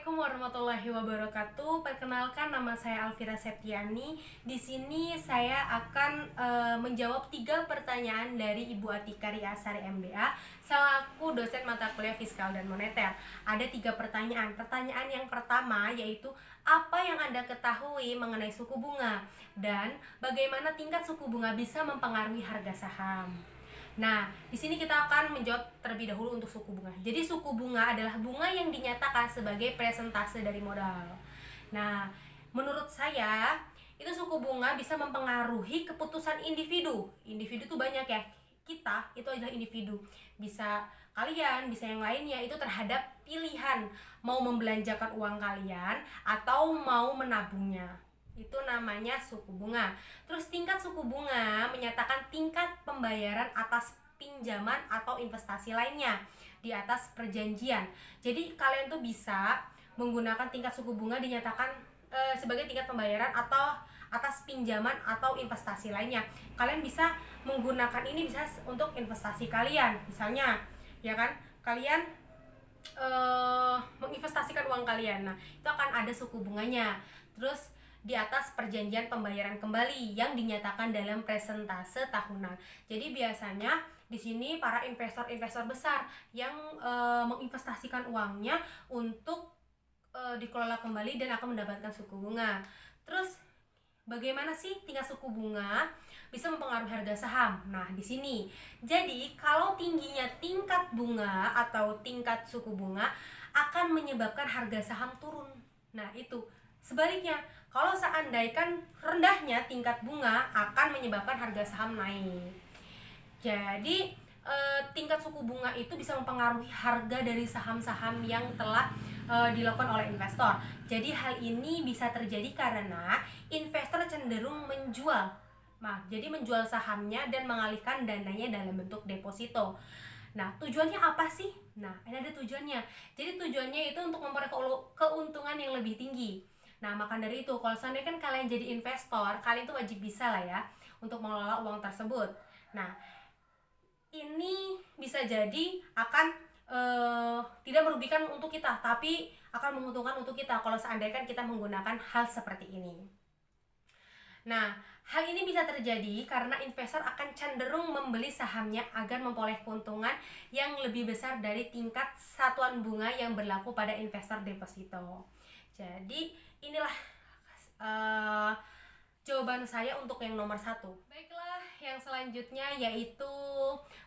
Assalamualaikum warahmatullahi wabarakatuh. Perkenalkan, nama saya Alvira Septiani. Di sini saya akan menjawab 3 pertanyaan dari Ibu Atika Riasari MBA selaku dosen mata kuliah Fiskal dan Moneter. Ada 3 pertanyaan. Pertanyaan yang pertama yaitu apa yang Anda ketahui mengenai suku bunga dan bagaimana tingkat suku bunga bisa mempengaruhi harga saham. Nah, di sini kita akan menjawab terlebih dahulu untuk suku bunga. Jadi suku bunga adalah bunga yang dinyatakan sebagai presentase dari modal. Nah, menurut saya itu suku bunga bisa mempengaruhi keputusan individu. Individu itu banyak ya. Kita itu adalah individu. Bisa kalian, bisa yang lainnya, itu terhadap pilihan mau membelanjakan uang kalian atau mau menabungnya. Itu namanya suku bunga. Terus tingkat suku bunga menyatakan tingkat pembayaran atas pinjaman atau investasi lainnya di atas perjanjian. Jadi kalian tuh bisa menggunakan tingkat suku bunga dinyatakan sebagai tingkat pembayaran atau atas pinjaman atau investasi lainnya. Kalian bisa menggunakan ini bisa untuk investasi kalian. Misalnya, ya kan? Kalian menginvestasikan uang kalian. Nah, itu akan ada suku bunganya. Terus di atas perjanjian pembayaran kembali yang dinyatakan dalam presentase tahunan. Jadi biasanya di sini para investor-investor besar yang menginvestasikan uangnya untuk dikelola kembali dan akan mendapatkan suku bunga. Terus bagaimana sih tingkat suku bunga bisa mempengaruhi harga saham? Nah, di sini. Jadi, kalau tingginya tingkat bunga atau tingkat suku bunga akan menyebabkan harga saham turun. Nah, itu. Sebaliknya, kalau seandainya rendahnya tingkat bunga akan menyebabkan harga saham naik. Jadi, tingkat suku bunga itu bisa mempengaruhi harga dari saham-saham yang telah dilakukan oleh investor. Jadi hal ini bisa terjadi karena investor cenderung menjual. Nah, jadi menjual sahamnya dan mengalihkan dananya dalam bentuk deposito. Nah, tujuannya apa sih? Nah, ini ada tujuannya. Jadi tujuannya itu untuk memperoleh keuntungan yang lebih tinggi. Nah, maka dari itu, kalau seandainya kan kalian jadi investor, kalian tuh wajib bisa lah ya untuk mengelola uang tersebut. Nah, ini bisa jadi akan tidak merugikan untuk kita, tapi akan menguntungkan untuk kita kalau seandainya kan kita menggunakan hal seperti ini. Nah, hal ini bisa terjadi karena investor akan cenderung membeli sahamnya agar memperoleh keuntungan yang lebih besar dari tingkat satuan bunga yang berlaku pada investor deposito. Jadi, inilah jawaban saya untuk yang nomor 1. Baiklah, yang selanjutnya yaitu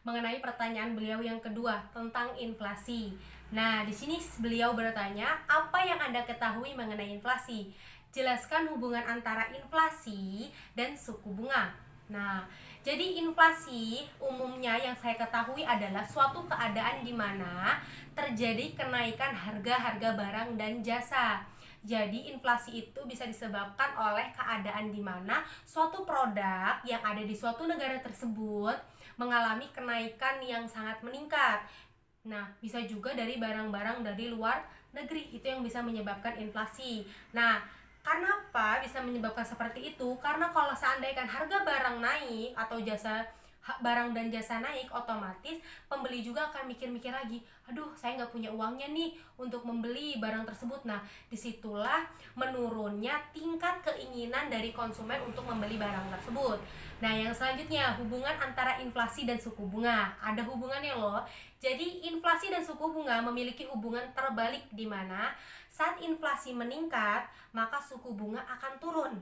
mengenai pertanyaan beliau yang kedua tentang inflasi. Nah, di sini beliau bertanya, apa yang Anda ketahui mengenai inflasi? Jelaskan hubungan antara inflasi dan suku bunga. Nah, jadi inflasi umumnya yang saya ketahui adalah suatu keadaan di mana terjadi kenaikan harga-harga barang dan jasa. Jadi inflasi itu bisa disebabkan oleh keadaan di mana suatu produk yang ada di suatu negara tersebut mengalami kenaikan yang sangat meningkat. Nah, bisa juga dari barang-barang dari luar negeri, itu yang bisa menyebabkan inflasi. Nah, karena apa bisa menyebabkan seperti itu? Karena kalau seandainya harga barang naik atau barang dan jasa naik, otomatis pembeli juga akan mikir-mikir lagi, aduh saya nggak punya uangnya nih untuk membeli barang tersebut. Nah, disitulah menurunnya tingkat keinginan dari konsumen untuk membeli barang tersebut. Nah, yang selanjutnya hubungan antara inflasi dan suku bunga. Ada hubungannya loh. Jadi inflasi dan suku bunga memiliki hubungan terbalik di mana saat inflasi meningkat, maka suku bunga akan turun.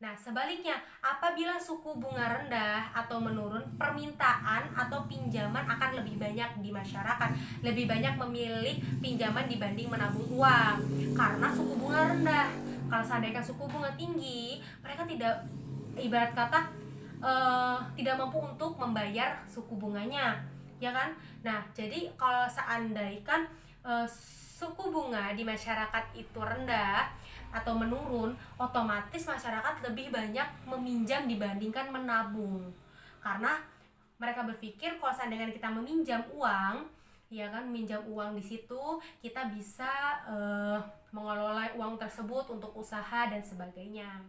Nah, sebaliknya, apabila suku bunga rendah atau menurun, permintaan atau pinjaman akan lebih banyak di masyarakat. Lebih banyak memilih pinjaman dibanding menabung uang karena suku bunga rendah. Kalau seandainya suku bunga tinggi, mereka tidak, ibarat kata, tidak mampu untuk membayar suku bunganya, ya kan? Nah, jadi kalau seandainya suku bunga di masyarakat itu rendah atau menurun, otomatis masyarakat lebih banyak meminjam dibandingkan menabung. Karena mereka berpikir kalau seandainya kita meminjam uang, ya kan, meminjam uang di situ kita bisa mengelola uang tersebut untuk usaha dan sebagainya.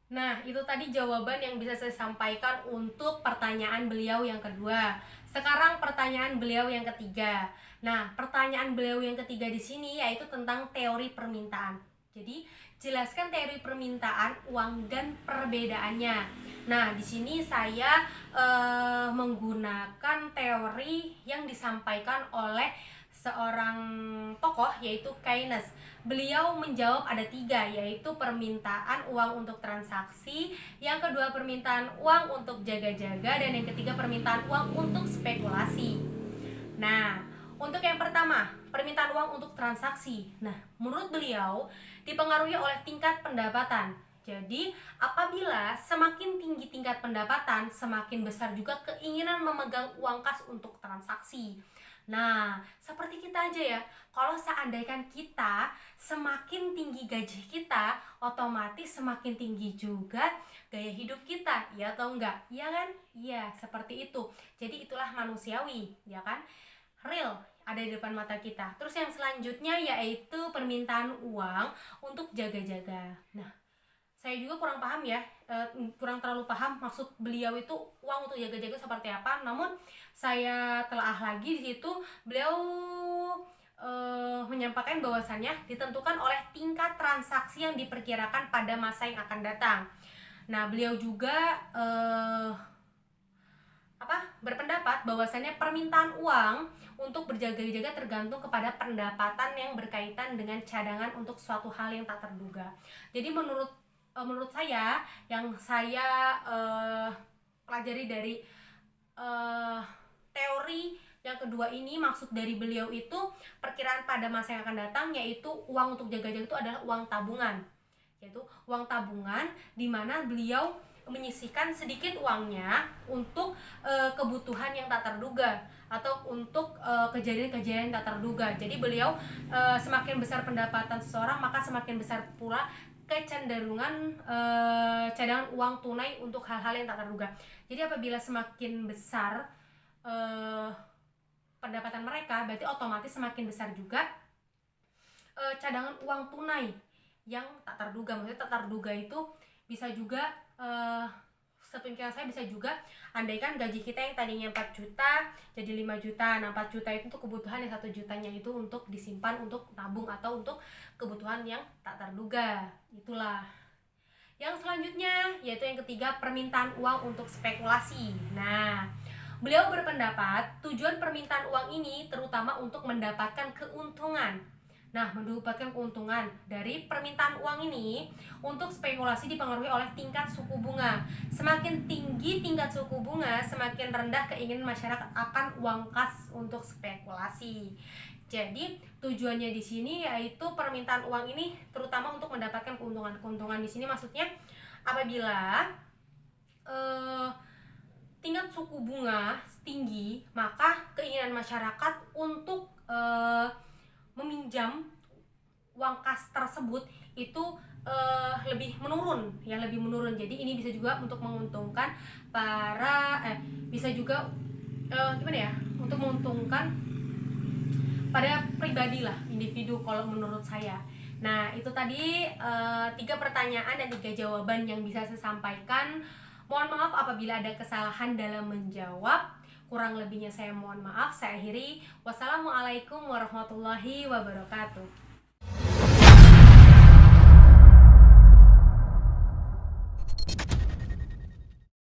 Nah, itu tadi jawaban yang bisa saya sampaikan untuk pertanyaan beliau yang kedua. Sekarang pertanyaan beliau yang ketiga. Nah, pertanyaan beliau yang ketiga di sini yaitu tentang teori permintaan. Jadi, jelaskan teori permintaan uang dan perbedaannya. Nah, di sini saya menggunakan teori yang disampaikan oleh seorang tokoh yaitu Keynes. Beliau menjawab ada 3, yaitu permintaan uang untuk transaksi, yang kedua permintaan uang untuk jaga-jaga, dan yang ketiga permintaan uang untuk spekulasi. Nah, untuk yang pertama, permintaan uang untuk transaksi. Nah, menurut beliau dipengaruhi oleh tingkat pendapatan. Jadi, apabila semakin tinggi tingkat pendapatan, semakin besar juga keinginan memegang uang kas untuk transaksi. Nah, seperti kita aja ya, kalau seandainya kita semakin tinggi gaji kita, otomatis semakin tinggi juga gaya hidup kita, ya atau enggak? Iya kan? Iya, seperti itu. Jadi itulah manusiawi, ya kan? Real ada di depan mata kita. Terus yang selanjutnya yaitu permintaan uang untuk jaga-jaga. Nah, saya juga kurang paham ya, kurang terlalu paham maksud beliau itu uang untuk jaga-jaga seperti apa. Namun saya telaah lagi di situ, beliau menyampaikan bahwasannya ditentukan oleh tingkat transaksi yang diperkirakan pada masa yang akan datang. Nah, beliau juga berpendapat bahwasannya permintaan uang untuk berjaga-jaga tergantung kepada pendapatan yang berkaitan dengan cadangan untuk suatu hal yang tak terduga. Jadi menurut saya yang saya pelajari dari teori yang kedua ini, maksud dari beliau itu perkiraan pada masa yang akan datang, yaitu uang untuk jaga-jaga itu adalah uang tabungan, yaitu uang tabungan di mana beliau menyisihkan sedikit uangnya untuk kebutuhan yang tak terduga atau untuk kejadian-kejadian tak terduga. Jadi beliau semakin besar pendapatan seseorang, maka semakin besar pula kecenderungan cadangan uang tunai untuk hal-hal yang tak terduga. Jadi apabila semakin besar pendapatan mereka, berarti otomatis semakin besar juga cadangan uang tunai yang tak terduga. Maksudnya tak terduga itu bisa juga sepemikiran saya bisa juga andaikan gaji kita yang tadinya 4 juta jadi 5 juta. Nah, 4 juta itu untuk kebutuhan, yang 1 jutanya itu untuk disimpan, untuk tabung atau untuk kebutuhan yang tak terduga. Itulah. Yang selanjutnya yaitu yang ketiga, permintaan uang untuk spekulasi. Nah, beliau berpendapat tujuan permintaan uang ini terutama untuk mendapatkan keuntungan. Nah, mendapatkan keuntungan dari permintaan uang ini untuk spekulasi dipengaruhi oleh tingkat suku bunga. Semakin tinggi tingkat suku bunga, semakin rendah keinginan masyarakat akan uang kas untuk spekulasi. Jadi tujuannya di sini yaitu permintaan uang ini terutama untuk mendapatkan keuntungan. Keuntungan di sini maksudnya apabila tingkat suku bunga tinggi, maka keinginan masyarakat untuk meminjam uang kas tersebut itu lebih menurun. Jadi ini bisa juga untuk menguntungkan bisa juga untuk menguntungkan pada pribadi lah, individu kalau menurut saya. Nah, itu tadi 3 pertanyaan dan 3 jawaban yang bisa saya sampaikan. Mohon maaf apabila ada kesalahan dalam menjawab. Kurang lebihnya saya mohon maaf. Saya akhiri. Wassalamualaikum warahmatullahi wabarakatuh.